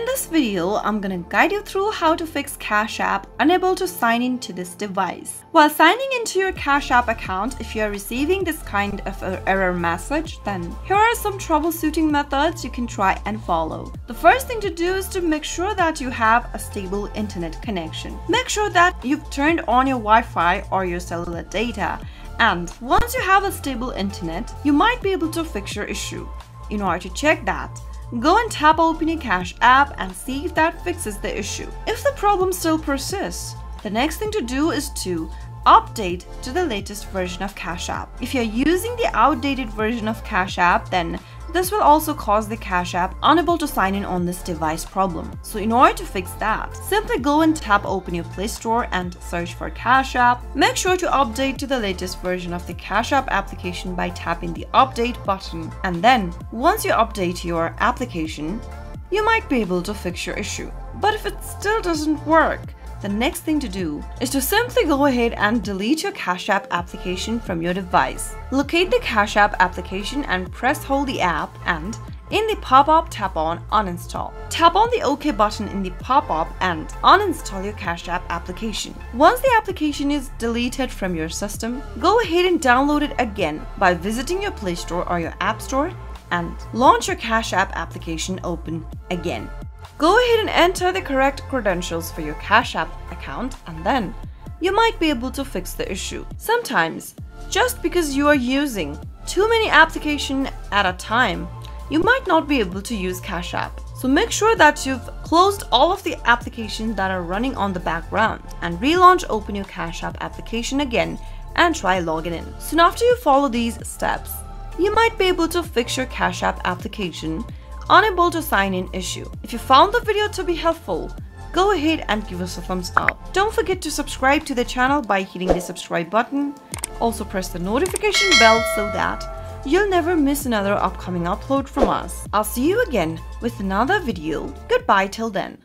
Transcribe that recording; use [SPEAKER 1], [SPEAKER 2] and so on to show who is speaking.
[SPEAKER 1] In this video, I'm gonna guide you through how to fix Cash App unable to sign into this device. While signing into your Cash App account, if you are receiving this kind of error message, then here are some troubleshooting methods you can try and follow. The first thing to do is to make sure that you have a stable internet connection. Make sure that you've turned on your Wi-Fi or your cellular data. And once you have a stable internet, you might be able to fix your issue. In order to check that, go and tap open your Cash App and see if that fixes the issue. If the problem still persists, the next thing to do is to update to the latest version of Cash App. If you're using the outdated version of Cash App, then this will also cause the Cash App unable to sign in on this device problem. So in order to fix that, simply go and tap open your Play Store and search for Cash App. Make sure to update to the latest version of the Cash App application by tapping the update button. And then, once you update your application, you might be able to fix your issue. But if it still doesn't work, the next thing to do is to simply go ahead and delete your Cash App application from your device. Locate the Cash App application and press hold the app, and in the pop-up tap on uninstall. Tap on the OK button in the pop-up and uninstall your Cash App application. Once the application is deleted from your system, go ahead and download it again by visiting your Play Store or your App Store and launch your Cash App application open again. Go ahead and enter the correct credentials for your Cash App account, and then you might be able to fix the issue. Sometimes, just because you are using too many applications at a time, you might not be able to use Cash App. So make sure that you've closed all of the applications that are running on the background and relaunch open your Cash App application again and try logging in. Soon after you follow these steps, you might be able to fix your Cash App application unable to sign in issue. If you found the video to be helpful, go ahead and give us a thumbs up. Don't forget to subscribe to the channel by hitting the subscribe button. Also press the notification bell so that you'll never miss another upcoming upload from us. I'll see you again with another video. Goodbye till then.